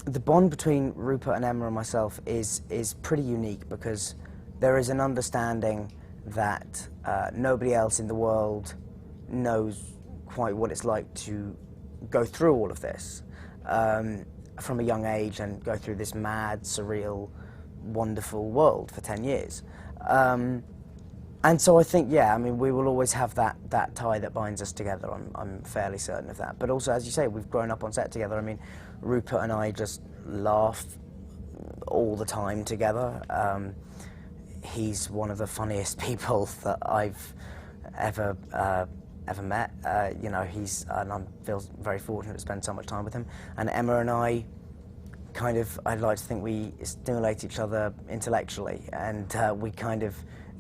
The bond between Rupert and Emma and myself is pretty unique because there is an understanding that nobody else in the world knows quite what it's like to go through all of this from a young age and go through this mad, surreal, wonderful world for 10 years. And so I think, yeah, I mean, we will always have that tie that binds us together. I'm fairly certain of that. But also, as you say, we've grown up on set together. I mean, Rupert and I just laugh all the time together. He's one of the funniest people that I've ever met. You know, and I feel very fortunate to spend so much time with him. And Emma and I I'd like to think we stimulate each other intellectually, and we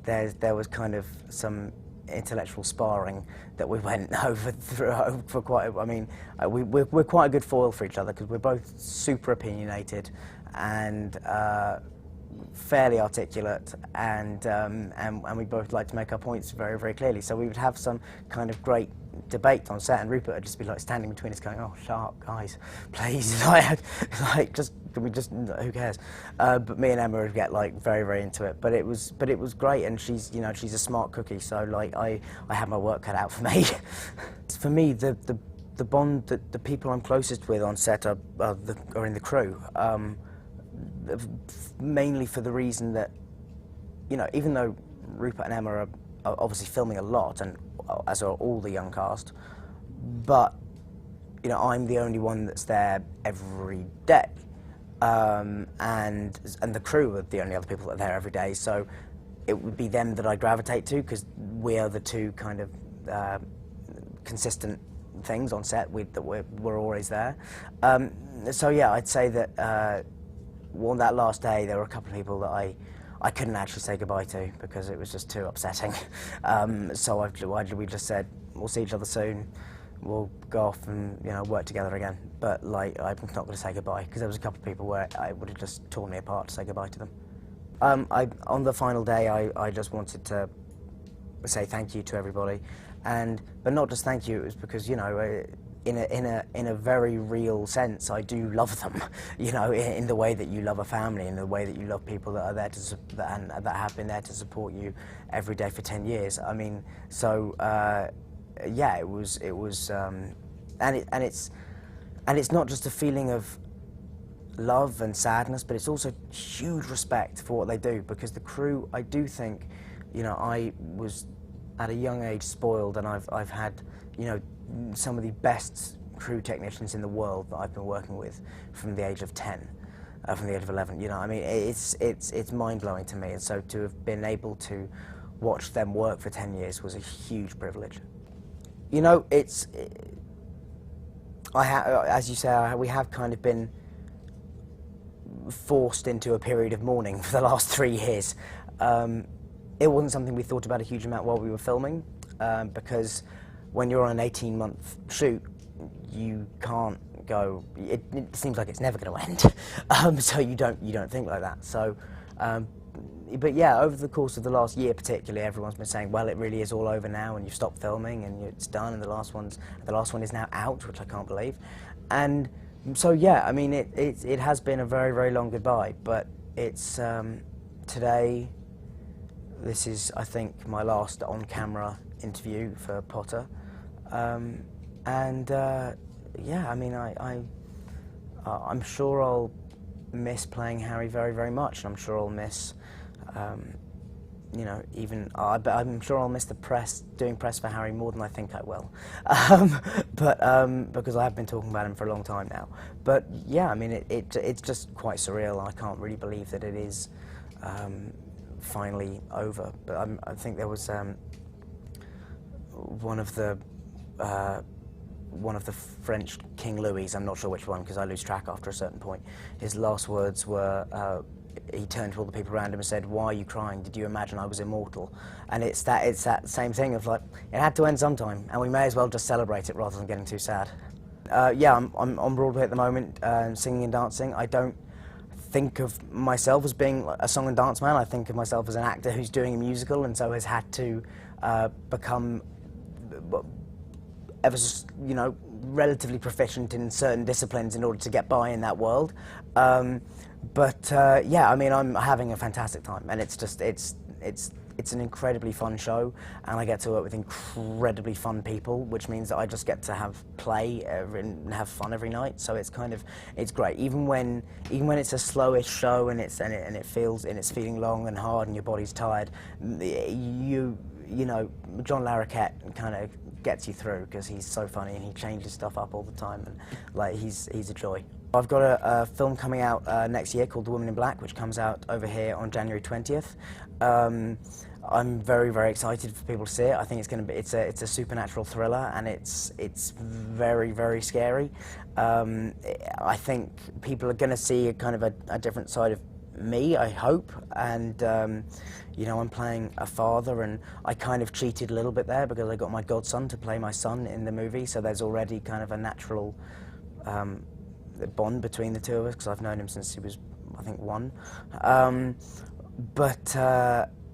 there was kind of some intellectual sparring that we went over for quite. I mean, we're quite a good foil for each other because we're both super opinionated and fairly articulate, and we both like to make our points very, very clearly. So we would have some kind of great debate on set, and Rupert would just be like standing between us, going, "Oh, shut up, guys, please!" like just who cares? But me and Emma would get like very, very into it. But it was great, and she's a smart cookie, so like I had my work cut out for me. For me, the bond that the people I'm closest with on set are in the crew. Mainly for the reason that, even though Rupert and Emma are obviously filming a lot, and as are all the young cast, but I'm the only one that's there every day, and the crew are the only other people that are there every day. So it would be them that I gravitate to because we are the two kind of consistent things on set that we're always there. So yeah, I'd say that. On that last day, there were a couple of people that I couldn't actually say goodbye to because it was just too upsetting. So we just said, we'll see each other soon, we'll go off and work together again. But like, I'm not going to say goodbye because there was a couple of people where I would have just torn me apart to say goodbye to them. On the final day, I just wanted to say thank you to everybody, but not just thank you. It was because in a very real sense, I do love them, in the way that you love a family, in the way that you love people that are there that have been there to support you every day for 10 years. I mean, so yeah, it was, and it's not just a feeling of love and sadness, but it's also huge respect for what they do, because the crew, I do think, I was at a young age spoiled, and I've had, some of the best crew technicians in the world that I've been working with from the age of 10, from the age of 11. I mean, it's mind-blowing to me, and so to have been able to watch them work for 10 years was a huge privilege. As you say, we have kind of been forced into a period of mourning for the last 3 years. It wasn't something we thought about a huge amount while we were filming, because when you're on an 18-month shoot, you can't go. It seems like it's never going to end, so you don't think like that. So, but yeah, over the course of the last year, particularly, everyone's been saying, "Well, it really is all over now, and you've stopped filming, and it's done, and the last one is now out," which I can't believe. And so yeah, I mean, it has been a very, very long goodbye, but it's today. This is, I think, my last on-camera interview for Potter. Yeah, I mean, I'm sure I'll miss playing Harry very, very much, and I'm sure I'll miss, I'm sure I'll miss the press, doing press for Harry more than I think I will, because I have been talking about him for a long time now. But yeah, I mean, it's just quite surreal. I can't really believe that it is finally over. But I think there was one of the French King Louis, I'm not sure which one because I lose track after a certain point, his last words were, he turned to all the people around him and said, "Why are you crying? Did you imagine I was immortal?" And it's that same thing of like, it had to end sometime, and we may as well just celebrate it rather than getting too sad. Yeah, I'm on Broadway at the moment, singing and dancing. I don't think of myself as being a song and dance man. I think of myself as an actor who's doing a musical, and so has had to become ever, relatively proficient in certain disciplines in order to get by in that world. Yeah, I mean, I'm having a fantastic time, and it's an incredibly fun show, and I get to work with incredibly fun people, which means that I just get to have play and have fun every night. So it's great. Even when it's a slowish show and it's feeling long and hard and your body's tired, you know, John Larroquette kind of gets you through because he's so funny and he changes stuff up all the time, and like he's a joy. I've got a film coming out next year called The Woman in Black, which comes out over here on January 20th. I'm very, very excited for people to see it. I think it's a supernatural thriller, and it's very, very scary. I think people are going to see a kind of a different side of me, I hope, and you know, I'm playing a father, and I kind of cheated a little bit there because I got my godson to play my son in the movie, so there's already kind of a natural bond between the two of us because I've known him since he was, I think, 1.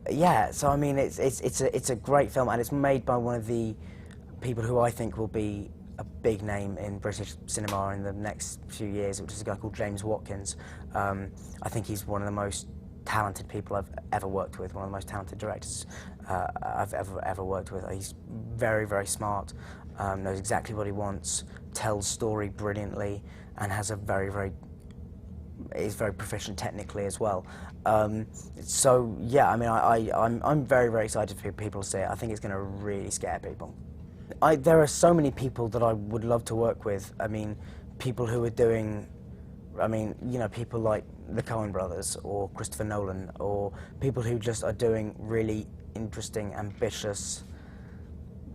Yeah, so I mean, it's a great film, and it's made by one of the people who I think will be a big name in British cinema in the next few years, which is a guy called James Watkins. I think he's one of the most talented people I've ever worked with, one of the most talented directors I've ever worked with. He's very, very smart, knows exactly what he wants, tells story brilliantly, and has a is very proficient technically as well. So yeah, I mean, I'm very, very excited for people to see it. I think it's going to really scare people. There are so many people that I would love to work with. I mean, people who are doing, I mean, you know, people like the Coen brothers or Christopher Nolan, or people who just are doing really interesting, ambitious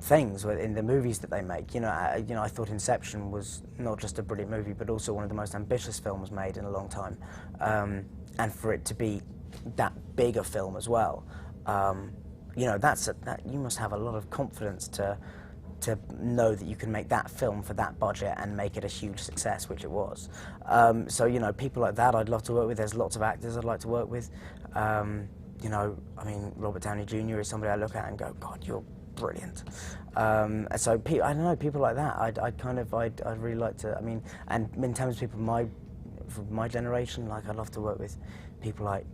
things in the movies that they make. You know, I thought Inception was not just a brilliant movie, but also one of the most ambitious films made in a long time. And for it to be that big a film as well, you know, you must have a lot of confidence to know that you can make that film for that budget and make it a huge success, which it was. So, you know, people like that I'd love to work with. There's lots of actors I'd like to work with. You know, I mean, Robert Downey Jr. is somebody I look at and go, God, you're brilliant. So I don't know, people like that, I'd really like to, I mean, and in terms of people from my generation, like, I'd love to work with people like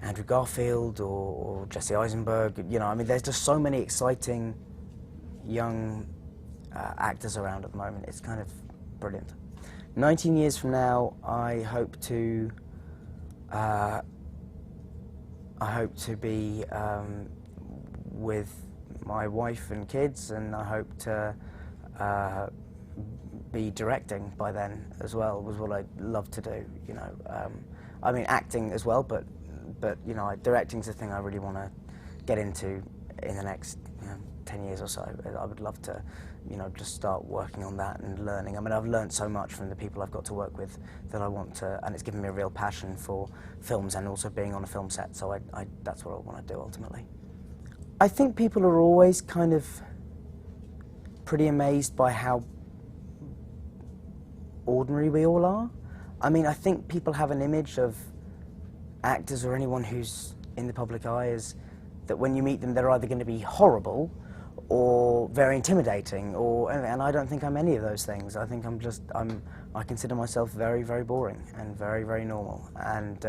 Andrew Garfield or Jesse Eisenberg. You know, I mean, there's just so many exciting young actors around at the moment. It's kind of brilliant. 19 years from now, I hope to be with my wife and kids, and I hope to be directing by then as well, was what I'd love to do, you know. I mean, acting as well, but you know, directing's the thing I really want to get into in the next 10 years or so. I would love to, you know, just start working on that and learning. I mean, I've learned so much from the people I've got to work with that I want to, and it's given me a real passion for films and also being on a film set, so that's what I want to do ultimately. I think people are always kind of pretty amazed by how ordinary we all are. I mean, I think people have an image of actors or anyone who's in the public eye as that when you meet them, they're either going to be horrible or very intimidating, and I don't think I'm any of those things. I think I consider myself very, very boring and very, very normal. And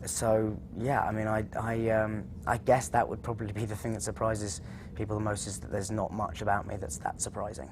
so yeah, I mean, I guess that would probably be the thing that surprises people the most, is that there's not much about me that's that surprising.